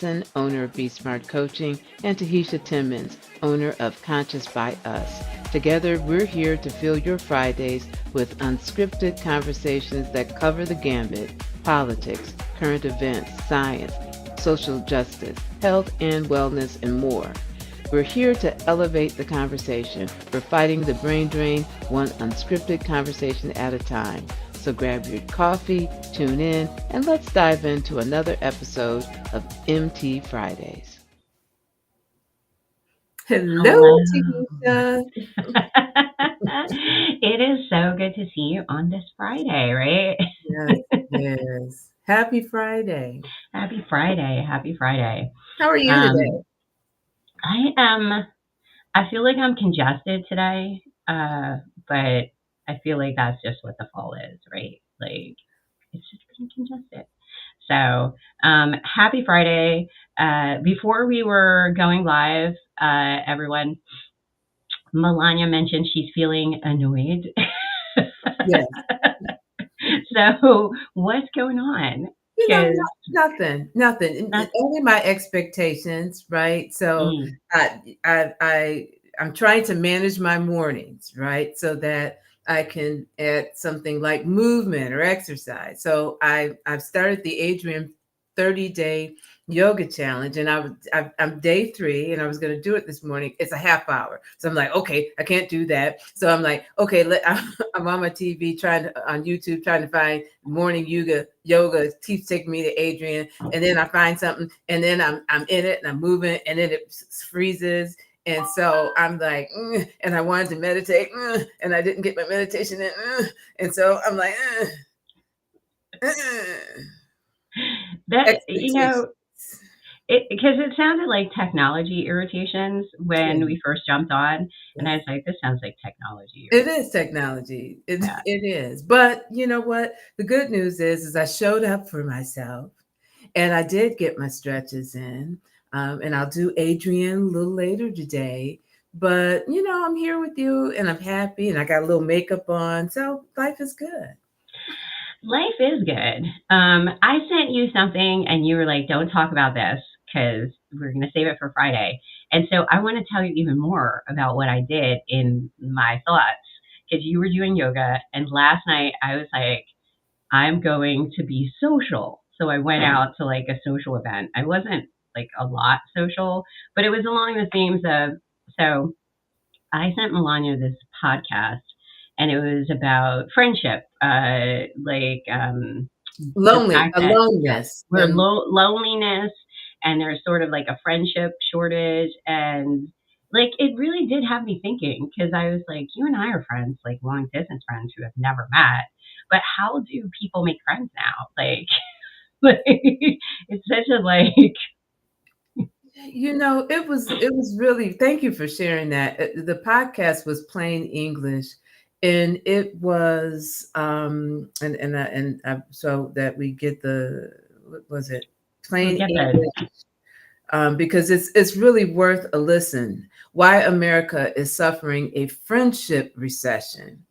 owner of BSMART Coaching, and Tahitia Timmons, owner of Conscious by Us. Together, we're here to fill your Fridays with unscripted conversations that cover the gambit: politics, current events, science, social justice, health and wellness, and more. We're here to elevate the conversation. We're fighting the brain drain one unscripted conversation at a time. So grab your coffee, tune in, and let's dive into another episode of MT Fridays. Hello, Hello. Tisha. It is so good to see you on this Friday, right? Yes, yes. Happy Friday. Happy Friday. Happy Friday. How are you Um, today? I feel like I'm congested today, but I feel like that's just what the fall is, right? Like, it's just being congested. So, happy Friday. Before we were going live, everyone, Melania mentioned she's feeling annoyed. Yes. So what's going on? You know, Because nothing. that's Only my expectations, right? So mm, I'm trying to manage my mornings, right? So that I can add something like movement or exercise. So I've started the Adrian 30-day yoga challenge, and I'm day 3, and I was going to do it this morning. It's a half hour, so I'm like, okay, I can't do that. So I'm like, okay, I'm on my TV on YouTube trying to find morning yoga keeps taking me to Adrian, and then I find something, and then I'm in it and I'm moving, and then it freezes. And so I'm like, and I wanted to meditate, and I didn't get my meditation in, and so I'm like, that expectations. because it sounded like technology irritations when Yeah, we first jumped on, and I yes. was like, this sounds like technology It irritation. is technology. It Yeah. it is. But you know what? The good news is I showed up for myself, and I did get my stretches in. And I'll do Adrian a little later today. But I'm here with you, and I'm happy, and I got a little makeup on, so life is good. Life is good. I sent you something, and you were like, "Don't talk about this because we're going to save it for Friday." And so I want to tell you even more about what I did in my thoughts because you were doing yoga, and last night I was like, "I'm going to be social." So I went out to like a social event. I wasn't like a lot social, but it was along the themes of so I sent Melania this podcast, and it was about friendship, the fact that yeah, Aloneness we're and loneliness, and there's sort of like a friendship shortage, and like it really did have me thinking because I was like, you and I are friends, like long distance friends who have never met, but how do people make friends now? Like, like it's such a like, it was really, thank you for sharing that. The podcast was plain English, and it was so that we get the, what was it, we'll plain get the English, because it's really worth a listen. Why America is suffering a friendship recession.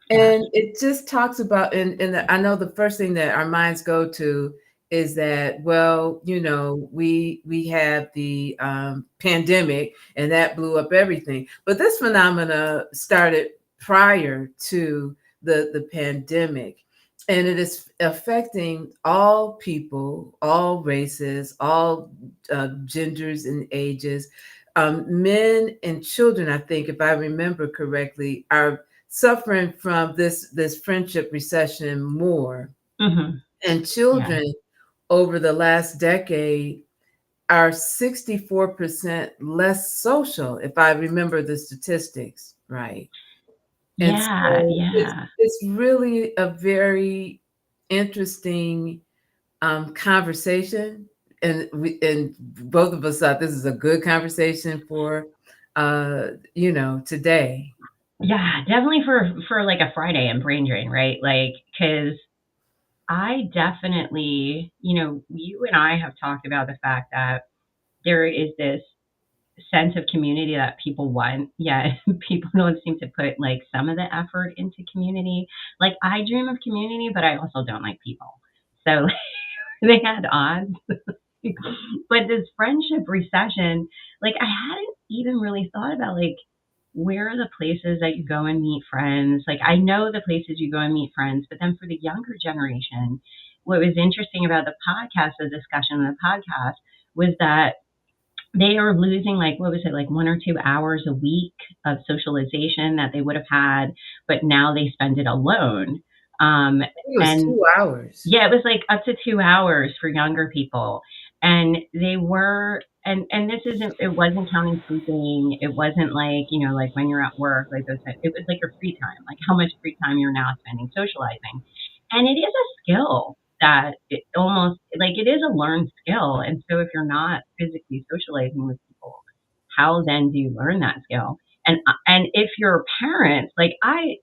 yes, And it just talks about, and I know the first thing that our minds go to is that, well, we have the pandemic, and that blew up everything. But this phenomena started prior to the pandemic, and it is affecting all people, all races, all genders and ages. Men and children, I think, if I remember correctly, are suffering from this friendship recession more. hmm And yeah, children over the last decade are 64% less social, if I remember the statistics right. And yeah, so it's yeah. it's really a very interesting conversation, and both of us thought this is a good conversation for today. Yeah, definitely for like a Friday and brain drain, right? Like, because I definitely, you and I have talked about the fact that there is this sense of community that people want, yet people don't seem to put like some of the effort into community. Like, I dream of community, but I also don't like people. So they had odds. But this friendship recession, like I hadn't even really thought about like where are the places that you go and meet friends. Like I know the places you go and meet friends, but then for the younger generation, what was interesting about the podcast, the discussion of the podcast, was that they are losing like what was it, like 1 or 2 hours a week of socialization that they would have had, but now they spend it alone. It was And 2 hours. yeah, it was like up to 2 hours for younger people. And they were, and this isn't, it wasn't counting sleeping. It wasn't like, you know, like when you're at work, like those, it was like your free time, like how much free time you're now spending socializing. And it is a skill that it almost like it is a learned skill. And so if you're not physically socializing with people, how then do you learn that skill? And if you're parents, like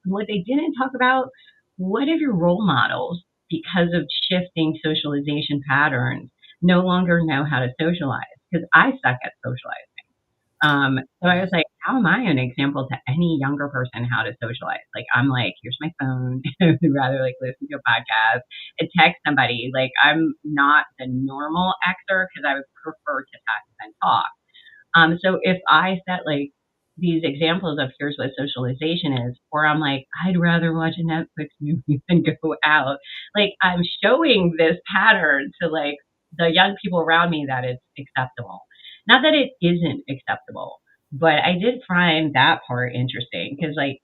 what they didn't talk about, what if your role models, because of shifting socialization patterns, no longer know how to socialize? Because I suck at socializing. So I was like, how am I an example to any younger person how to socialize? Like, I'm like, here's my phone. I would rather like listen to a podcast and text somebody. Like, I'm not the normal Xer because I would prefer to text than talk. So if I set like these examples of here's what socialization is, or I'm like, I'd rather watch a Netflix movie than go out. Like I'm showing this pattern to like the young people around me that it's acceptable. Not that it isn't acceptable, but I did find that part interesting because like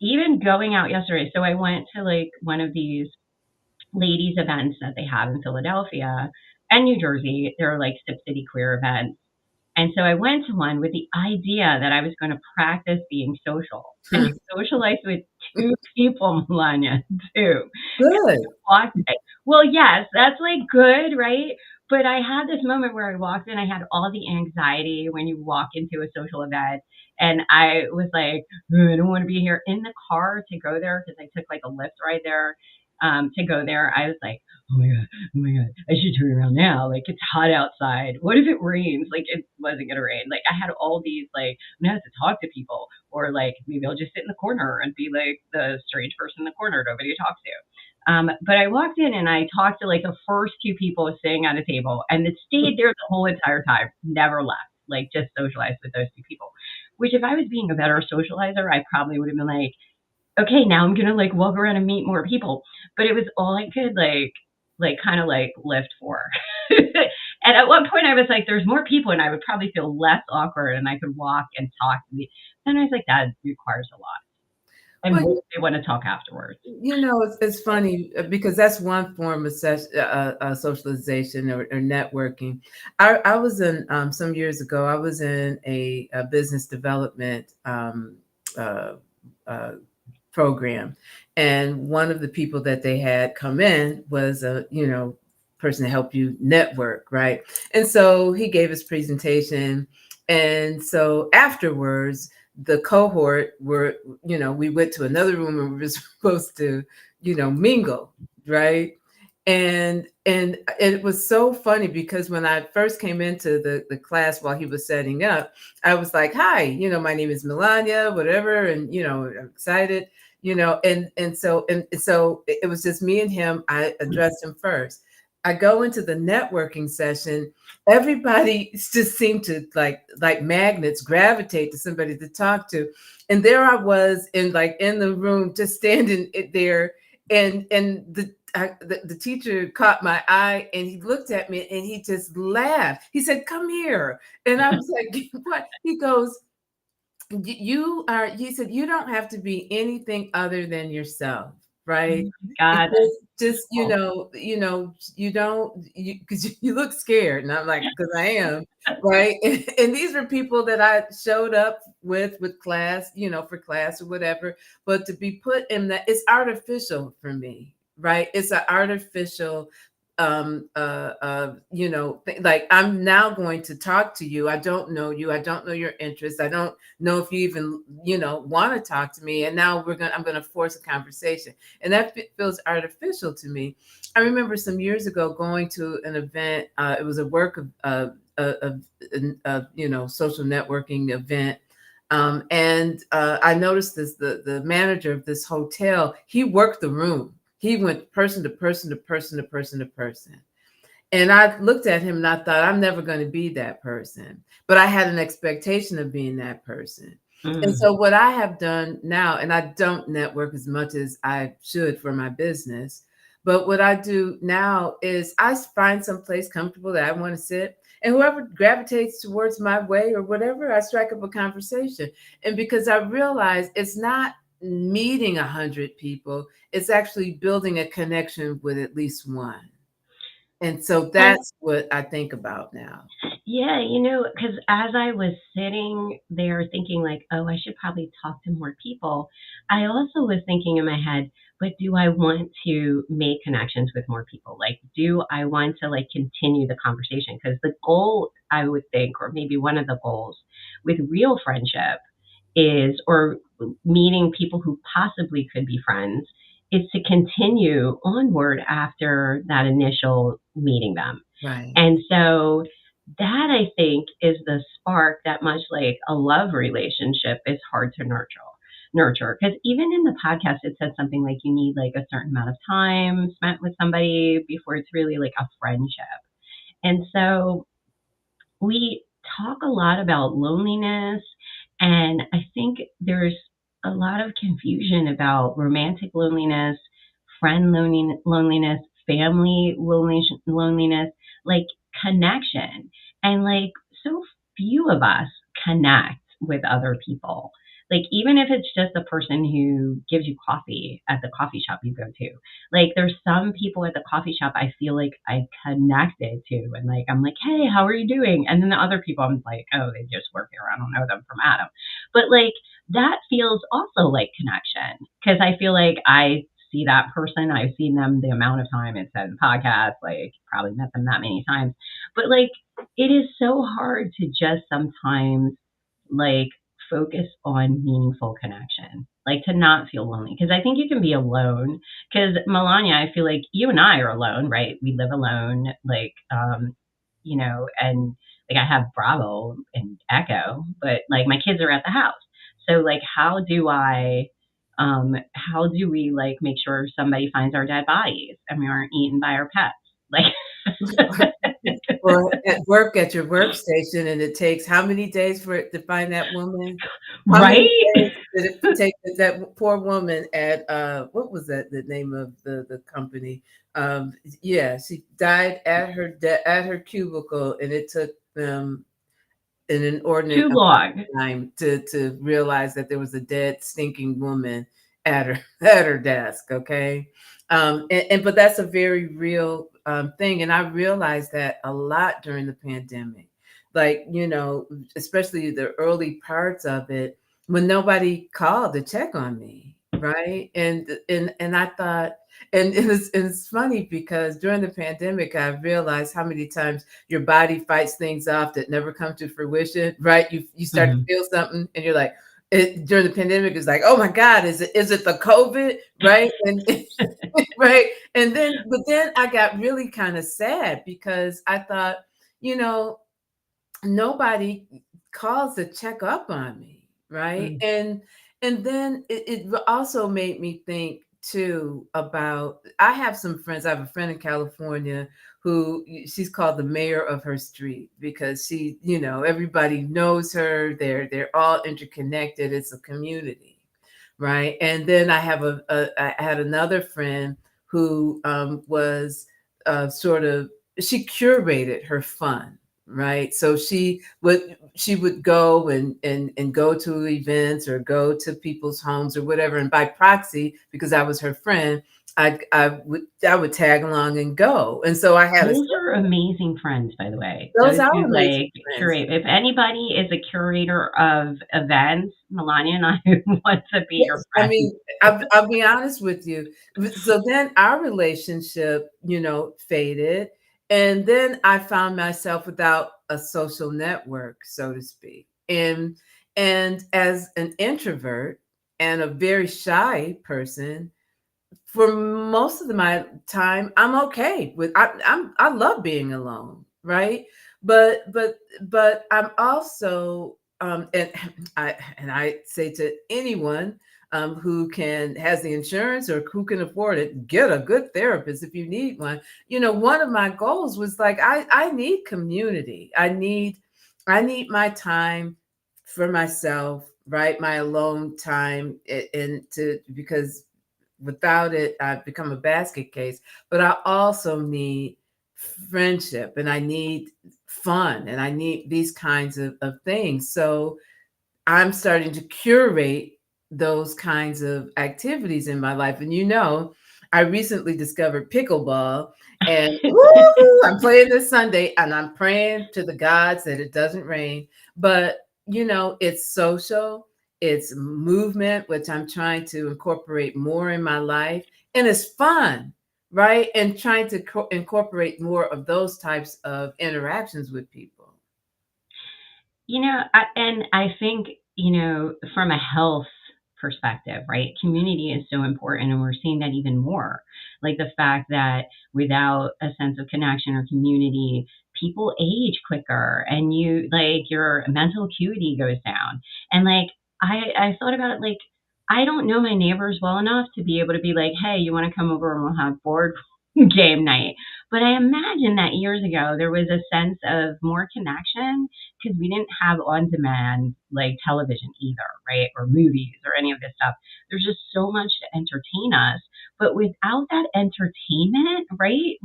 even going out yesterday, so I went to like one of these ladies events that they have in Philadelphia and New Jersey. They're like Sip City queer events. And so I went to one with the idea that I was going to practice being social. And I socialized with two people, Melonya, two. Good. Well, yes, that's like good, right? But I had this moment where I walked in, I had all the anxiety when you walk into a social event. And I was like, I don't want to be here in the car to go there because I took like a Lyft ride there to go there. I was like, oh my God, I should turn around now. Like it's hot outside. What if it rains? Like it wasn't gonna rain. Like I had all these like I'm gonna have to talk to people, or like maybe I'll just sit in the corner and be like the strange person in the corner nobody talks to. But I walked in and I talked to like the first two people sitting at a table, and it stayed there the whole entire time, never left. Like just socialized with those two people. Which if I was being a better socializer, I probably would have been like, okay, now I'm gonna like walk around and meet more people. But it was all I could like kind of like lift for. And at one point I was like, there's more people and I would probably feel less awkward and I could walk and talk to me. And I was like, that requires a lot. And Well, they want to talk afterwards. you know, it's funny because that's one form of socialization or networking. I was in some years ago. I was in a business development uh, program, and one of the people that they had come in was a person to help you network, right? And so he gave his presentation, and so afterwards the cohort were, we went to another room and we were supposed to, mingle, right? And it was so funny because when I first came into the class while he was setting up, I was like, hi, my name is Melonya, whatever, and I'm excited, and so it was just me and him. I addressed him first. I go into the networking session. Everybody just seemed to like magnets gravitate to somebody to talk to. And there I was in the room, just standing there. And the teacher caught my eye and he looked at me and he just laughed. He said, come here. And I was like, what? He goes, he said, you don't have to be anything other than yourself. Right. God, Just you don't, because you look scared, and I'm like, because I am, right. And these were people that I showed up with class, for class or whatever. But to be put in that, it's artificial for me, right? It's an artificial like I'm now going to talk to you. I don't know you. I don't know your interests. I don't know if you even, want to talk to me. And now I'm going to force a conversation. And that feels artificial to me. I remember some years ago going to an event. It was a work of social networking event. And I noticed the manager of this hotel, he worked the room. He went person to person to person to person to person. And I looked at him and I thought, I'm never going to be that person. But I had an expectation of being that person. And Mm. so what I have done now, and I don't network as much as I should for my business, but what I do now is I find some place comfortable that I want to sit, and whoever gravitates towards my way or whatever, I strike up a conversation. And because I realize it's not meeting 100 people, it's actually building a connection with at least one. And so And that's what I think about now. yeah, because as I was sitting there thinking, like, oh, I should probably talk to more people, I also was thinking in my head, but do I want to make connections with more people? Like, do I want to like continue the conversation? Because the goal, I would think, or maybe one of the goals with real friendship is, or meeting people who possibly could be friends, is to continue onward after that initial meeting them. Right. And so that, I think, is the spark that, much like a love relationship, is hard to nurture. Because even in the podcast, it said something like you need like a certain amount of time spent with somebody before it's really like a friendship. And so we talk a lot about loneliness, and I think there's a lot of confusion about romantic loneliness, friend loneliness, family loneliness, like connection. And like so few of us connect with other people. Like even if it's just the person who gives you coffee at the coffee shop you go to, like there's some people at the coffee shop I feel like I connected to, and like I'm like, hey, how are you doing? And then the other people I'm like, oh, they just work here. I don't know them from Adam. But like that feels also like connection, because I feel like I see that person. I've seen them the amount of time it said in podcasts, like probably met them that many times. But like it is so hard to just sometimes like focus on meaningful connection, like to not feel lonely. Because I think you can be alone. Because Melonya, I feel like you and I are alone, right? We live alone, like, and like I have Bravo and Echo, but like my kids are at the house. So like, how do we like make sure somebody finds our dead bodies and we aren't eaten by our pets? Like, Or at work at your workstation, and it takes how many days for it to find that woman? How many right? days did it take that poor woman at what was that the name of the company? Yeah, she died at at her cubicle, and it took them an inordinate Too amount long. of time to realize that there was a dead, stinking woman at her at her desk. Okay, but that's a very real thing, and I realized that a lot during the pandemic. Like especially the early parts of it, when nobody called to check on me, right? And I thought, and it's funny because during the pandemic, I realized how many times your body fights things off that never come to fruition, right? You start to Mhm. feel something and you're like, during the pandemic, it's like, oh my God, is it the COVID? Right. And right. But then I got really kind of sad because I thought, you know, nobody calls to check up on me, right? Mm. And then it also made me think too about, I have some friends. I have a friend in California who she's called the mayor of her street because she, everybody knows her. They're all interconnected. It's a community, right? And then I had another friend who was sort of, she curated her fun, right? So she would go and go to events or go to people's homes or whatever, and by proxy, because I was her friend, I would tag along and go. And so I had Those are amazing friends, by the way. those Those are who amazing like friends. curate. If anybody is a curator of events, Melania and I want to be your Yes, I friends. mean, I'll be honest with you. So then our relationship, faded. And then I found myself without a social network, so to speak. And as an introvert and a very shy person, for most of my time, I'm okay with I love being alone, right? But I'm also and I say to anyone, who has the insurance or who can afford it, get a good therapist if you need one. One of my goals was like, I need community. I need my time for myself, right? My alone time, because without it, I've become a basket case. But I also need friendship, and I need fun, and I need these kinds of things. So I'm starting to curate those kinds of activities in my life. And I recently discovered pickleball, and woo, I'm playing this Sunday, and I'm praying to the gods that it doesn't rain. But it's social, it's movement, which I'm trying to incorporate more in my life, and it's fun, right? And trying to incorporate more of those types of interactions with people. I think, from a health perspective, right? Community is so important, and we're seeing that even more. Like the fact that without a sense of connection or community, people age quicker, and your mental acuity goes down. And I thought about it, I don't know my neighbors well enough to be able to be like, hey, you want to come over and we'll have board game night. But I imagine that years ago there was a sense of more connection because we didn't have on-demand television either, right? Or movies or any of this stuff. There's just so much to entertain us. But without that entertainment, right?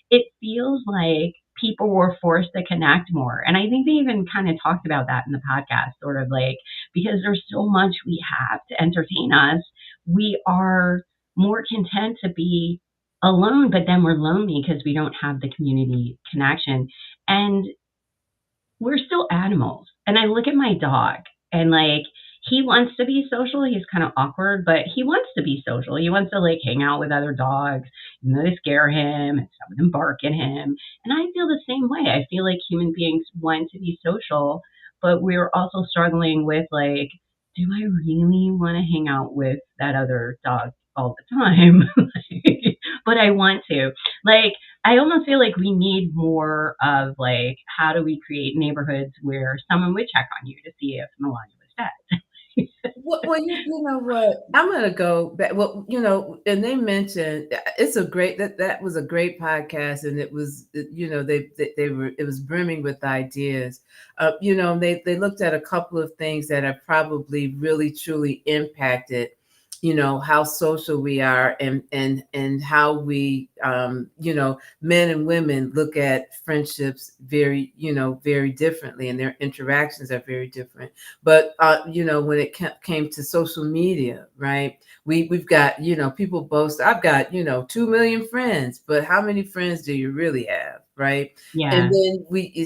It feels like people were forced to connect more. And I think they even kind of talked about that in the podcast, sort of because there's so much we have to entertain us, we are more content to be alone, but then we're lonely because we don't have the community connection. And we're still animals. And I look at my dog, and he wants to be social. He's kind of awkward, but he wants to be social. He wants to hang out with other dogs, and they scare him, and some of them bark at him. And I feel the same way. I feel like human beings want to be social, but we're also struggling with do I really want to hang out with that other dog all the time? But I want to. I almost feel like we need more of how do we create neighborhoods where someone would check on you to see if Melonya was dead. Well, you know what? I'm going to go back. Well, and they mentioned that was a great podcast, and it was, it was brimming with ideas. They looked at a couple of things that have probably really truly impacted how social we are, and how we men and women look at friendships very very differently, and their interactions are very different. But when it came to social media, right, we've got people boast, I've got 2 million friends, but how many friends do you really have, right? Yeah. And then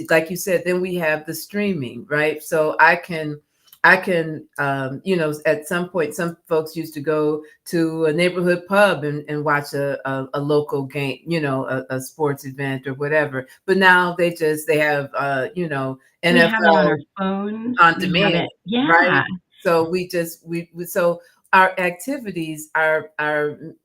like you said, then we have the streaming, right? So I can at some point, some folks used to go to a neighborhood pub and watch a local game, a sports event or whatever. But now they have, NFL we have it on our phones. on demand, Yeah. right? So so our activities are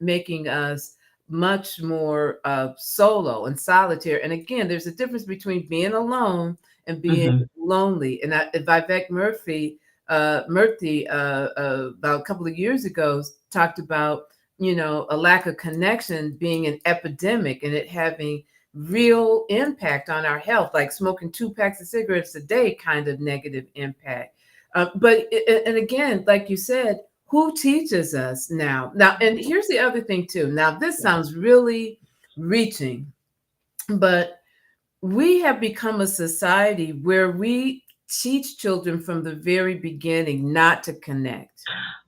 making us much more solo and solitary. And again, there's a difference between being alone and being lonely. And Vivek Murthy, about a couple of years ago, talked about a lack of connection being an epidemic, and it having real impact on our health, like smoking 2 packs of cigarettes a day kind of negative impact. And again, like you said, who teaches us now? And here's the other thing too. Now, this sounds really reaching, but we have become a society where we teach children from the very beginning not to connect.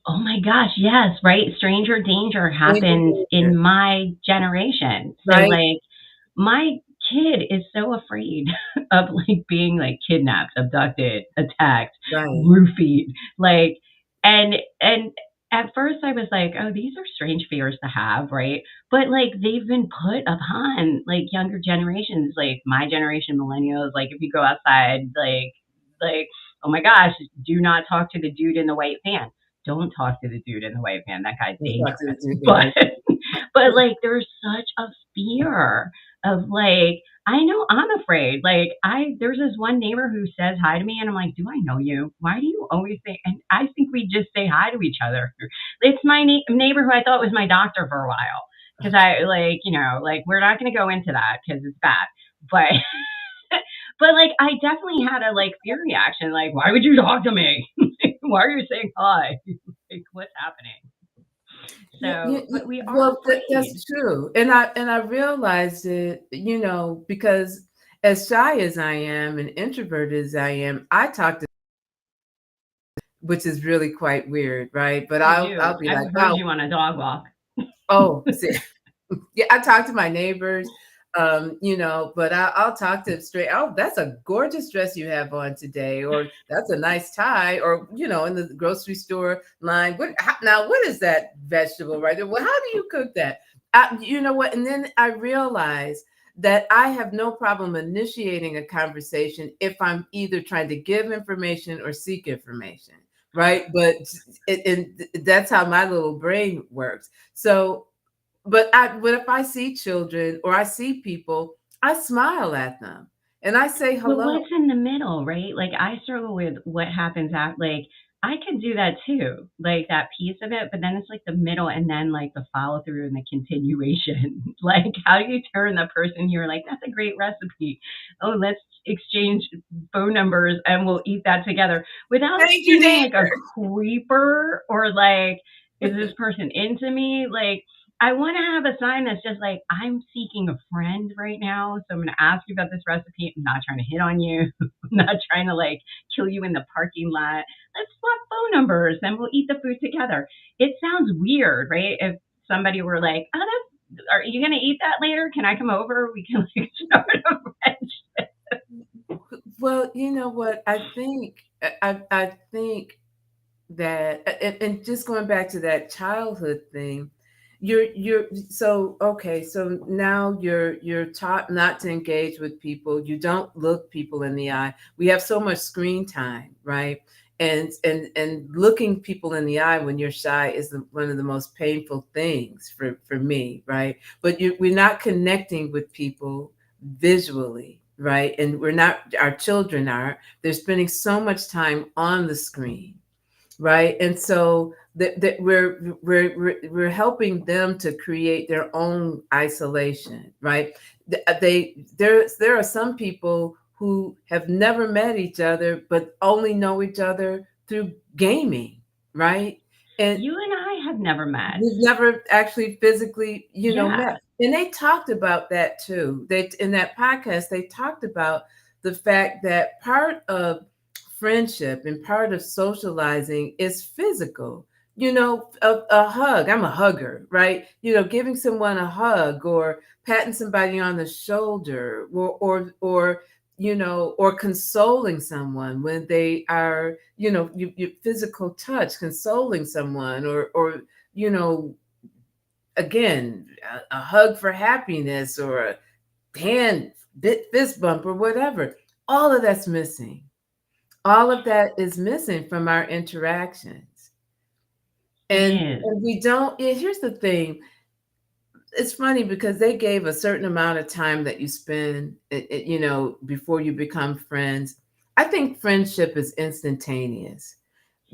Oh my gosh, yes, right? Stranger danger happened in my generation. So right? My kid is so afraid of being kidnapped, abducted, attacked, Right. roofied. And at first I was like, oh, these are strange fears to have, right? But they've been put upon younger generations, my generation, millennials, if you go outside, oh my gosh, do not talk to the dude in the white van. Don't talk to the dude in the white van. That guy's dangerous. But there's such a fear of I know I'm afraid. There's this one neighbor who says hi to me, and I'm like, do I know you? Why do you always say, and I think we just say hi to each other. It's my neighbor who I thought was my doctor for a while. Because I like, we're not going to go into that because it's bad. But, but like, I definitely had a like fear reaction. Like, why would you talk to me? Why are you saying hi? Like, what's happening? So, but we are afraid. That's true. And I realized it, because as shy as I am and introverted as I am, I talk to, which is really quite weird, right? But I'll be I've like, heard wow. you on a dog walk. Oh, see, yeah, I talk to my neighbors, but I'll talk to them straight. Oh, that's a gorgeous dress you have on today, or that's a nice tie, or in the grocery store line. What is that vegetable right there? Well, how do you cook that? You know what? And then I realized that I have no problem initiating a conversation if I'm either trying to give information or seek information, right? But that's how my little brain works. So. But if I see children or I see people, I smile at them and I say But hello. what's in the middle, right? Like I struggle with what happens at like I can do that too, like that piece of it, but then it's like the middle and then like the follow through and the continuation. Like how do you turn the person you're like, that's a great recipe. Oh, let's exchange phone numbers and we'll eat that together without seeming like a creeper or like, is this person into me? Like I want to have a sign that's just like, I'm seeking a friend right now. So I'm going to ask you about this recipe. I'm not trying to hit on you. I'm not trying to like kill you in the parking lot. Let's swap phone numbers and we'll eat the food together. It sounds weird, right? If somebody were like, are you going to eat that later? Can I come over? We can like start a friendship. Well, you know what? I think that, and just going back to that childhood thing, so now you're taught not to engage with people. You don't look people in the eye. We have so much screen time, right? And looking people in the eye when you're shy is one of the most painful things for me, right? But we're not connecting with people visually, right? And our children they're spending so much time on the screen, right? And so that we're helping them to create their own isolation, right? There are some people who have never met each other but only know each other through gaming, right? And you and I have never met. We've never actually physically, Yeah. met. And they talked about that too. In that podcast, they talked about the fact that part of friendship and part of socializing is physical. A hug. I'm a hugger, right? Giving someone a hug or patting somebody on the shoulder or consoling someone when they are, your physical touch, consoling someone or again, a hug for happiness or a fist bump or whatever. All of that's missing. All of that is missing from our interactions. And we don't, here's the thing. It's funny because they gave a certain amount of time that you spend, before you become friends. I think friendship is instantaneous.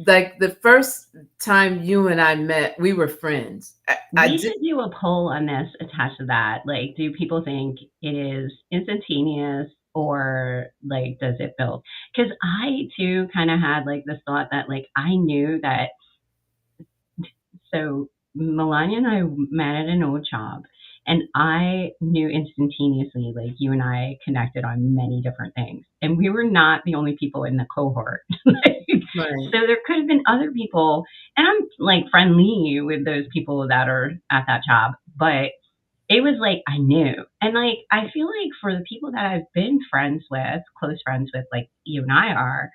Like the first time you and I met, we were friends. We should do a poll on this attached to that. Like, do people think it is instantaneous or like does it build? Because I too kind of had like this thought that like I knew that. So Melonya and I met at an old job, and I knew instantaneously, like you and I connected on many different things, and we were not the only people in the cohort. Right. So there could have been other people, and I'm like friendly with those people that are at that job, but it was like I knew. And like I feel like for the people that I've been friends with, close friends with, like you and I are,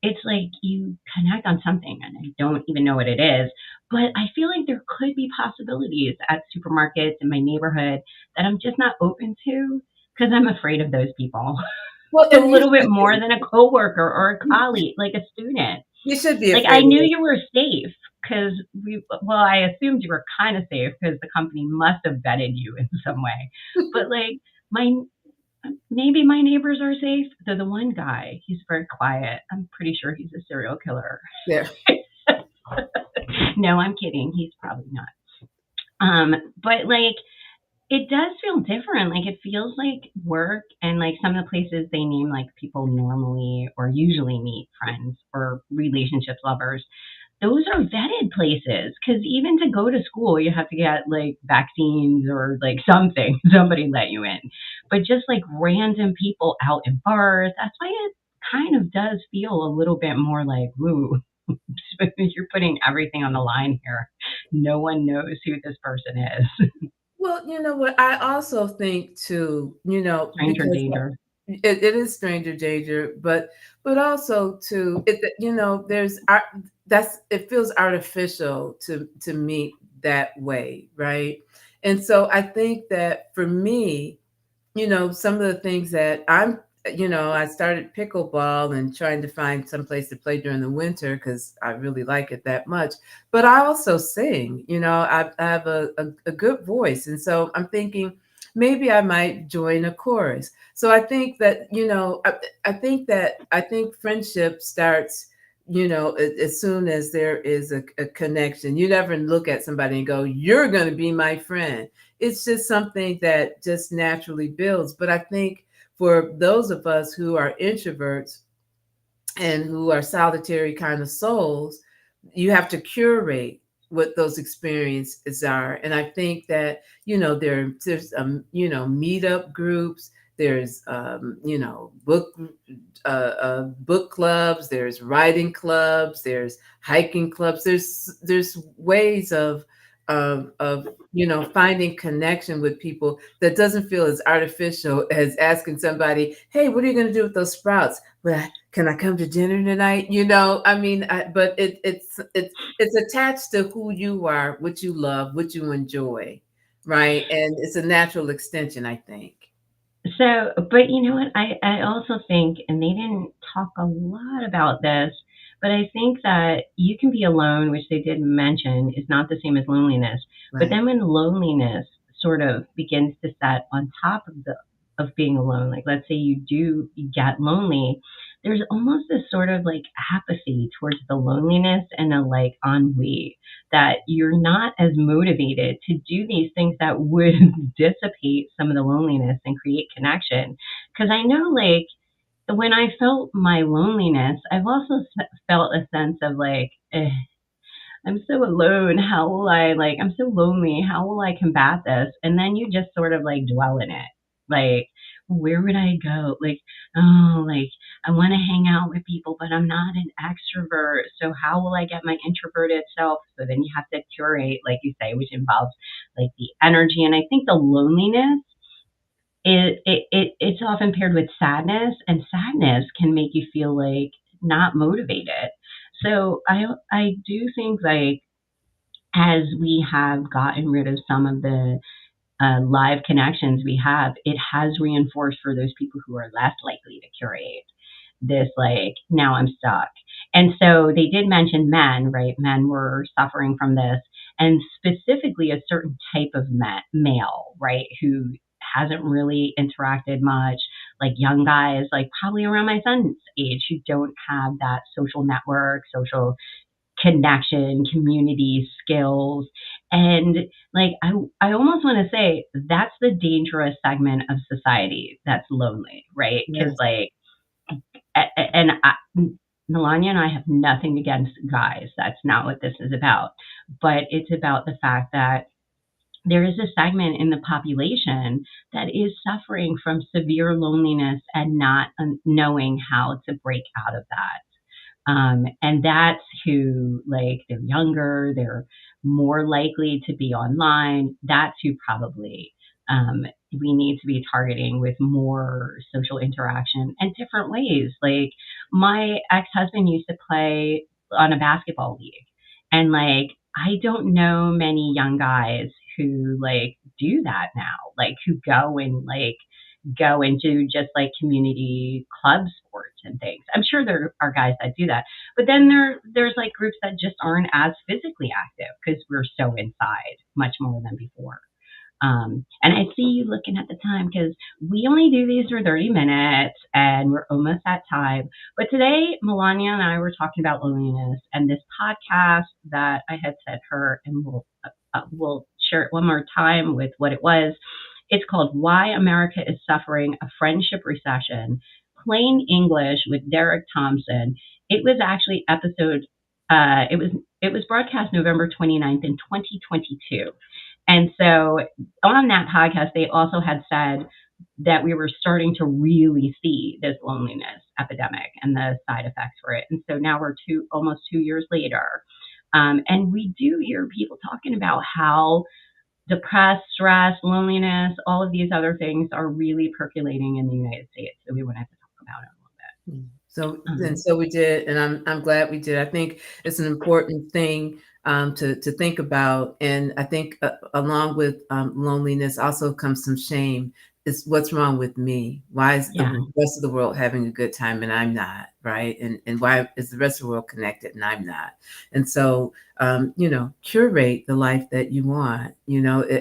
it's like you connect on something and I don't even know what it is. But I feel like there could be possibilities at supermarkets in my neighborhood that I'm just not open to because I'm afraid of those people. Well, a little bit more than a coworker or a colleague, like a student. You should be like I knew you were safe because I assumed you were kind of safe because the company must have vetted you in some way. But like maybe my neighbors are safe. So the one guy, he's very quiet. I'm pretty sure he's a serial killer. Yeah. No, I'm kidding. He's probably not. But like it does feel different. Like it feels like work, and like some of the places they name like people normally or usually meet friends or relationship lovers. Those are vetted places because even to go to school, you have to get like vaccines or like something. Somebody let you in. But just like random people out in bars, that's why it kind of does feel a little bit more like, woo, you're putting everything on the line here. No one knows who this person is. Well, you know what? I also think too, Stranger because danger. it is stranger danger, but also too, that's it feels artificial to meet that way, right? And so I think that for me, some of the things that I started pickleball and trying to find some place to play during the winter because I really like it that much. But I also sing, I have a good voice. And so I'm thinking maybe I might join a chorus. So I think that, I think friendship starts, as soon as there is a connection. You never look at somebody and go, you're going to be my friend. It's just something that just naturally builds. But I think for those of us who are introverts and who are solitary kind of souls, you have to curate what those experiences are. And I think that, there's meetup groups, there's book clubs, there's writing clubs, there's hiking clubs, there's ways of finding connection with people that doesn't feel as artificial as asking somebody, hey, what are you going to do with those sprouts? Well, can I come to dinner tonight? I mean, but it's attached to who you are, what you love, what you enjoy, right? And it's a natural extension, I think. So, but you know what? I also think, and they didn't talk a lot about this, but I think that you can be alone, which they did mention is not the same as loneliness. But Right. then when loneliness sort of begins to set on top of being alone, like let's say you get lonely, there's almost this sort of like apathy towards the loneliness and a like ennui that you're not as motivated to do these things that would dissipate some of the loneliness and create connection. Because I know, like, when I felt my loneliness, I've also felt a sense of like, I'm so alone. How will I like? I'm so lonely. How will I combat this? And then you just sort of like dwell in it. Like, where would I go? Like, oh, like I want to hang out with people, but I'm not an extrovert. So how will I get my introverted self? So then you have to curate, like you say, which involves like the energy. And I think the loneliness it's often paired with sadness, and sadness can make you feel like not motivated. So I do think like as we have gotten rid of some of the live connections we have, it has reinforced for those people who are less likely to curate this like now I'm stuck. And so they did mention men, right? Men were suffering from this, and specifically a certain type of male, right, who hasn't really interacted much, like young guys, like probably around my son's age, who don't have that social network, social connection, community skills. And like I almost want to say that's the dangerous segment of society that's lonely, right? Because Yes. like and Melonya and I have nothing against guys. That's not what this is about. But it's about the fact that there is a segment in the population that is suffering from severe loneliness and not knowing how to break out of that. And that's who, like, they're younger, they're more likely to be online. That's who probably we need to be targeting with more social interaction and different ways. Like, my ex husband used to play on a basketball league, and like, I don't know many young guys who like do that now, like, who go and do just like community club sports and things. I'm sure there are guys that do that, but then there's like groups that just aren't as physically active because we're so inside much more than before. And I see you looking at the time because we only do these for 30 minutes and we're almost at time. But today, Melonya and I were talking about loneliness and this podcast that I had sent her, and we'll share it one more time with what it was. It's called Why America is Suffering a Friendship Recession, Plain English with Derek Thompson. It was actually it was broadcast November 29th in 2022. And so on that podcast, they also had said that we were starting to really see this loneliness epidemic and the side effects for it. And so now we're almost 2 years later. And we do hear people talking about how depressed, stress, loneliness, all of these other things are really percolating in the United States. So we wanted to talk about it a little bit. So we did, and I'm glad we did. I think it's an important thing to think about, and I think along with loneliness also comes some shame. It's what's wrong with me? Why is the rest of the world having a good time and I'm not, right? And why is the rest of the world connected and I'm not? And so curate the life that you want.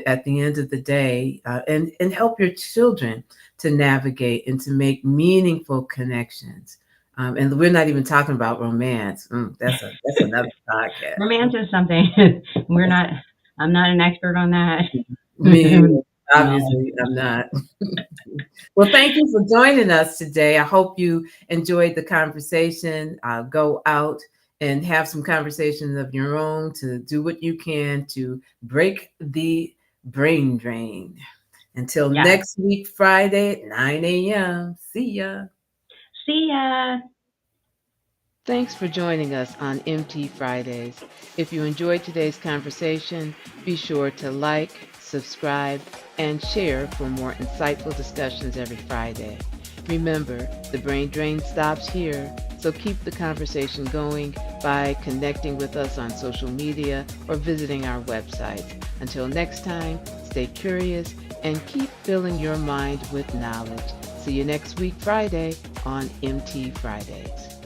At the end of the day, and help your children to navigate and to make meaningful connections. And we're not even talking about romance. That's another podcast. Romance is something I'm not an expert on that. Me, obviously, I'm not. Well, thank you for joining us today. I hope you enjoyed the conversation. Go out and have some conversations of your own to do what you can to break the brain drain. Until next week, Friday at 9 a.m. See ya. See ya. Thanks for joining us on MT Fridays. If you enjoyed today's conversation, be sure to like, subscribe, and share for more insightful discussions every Friday. Remember, the brain drain stops here, so keep the conversation going by connecting with us on social media or visiting our website. Until next time, stay curious and keep filling your mind with knowledge. See you next week, Friday, on MT Fridays.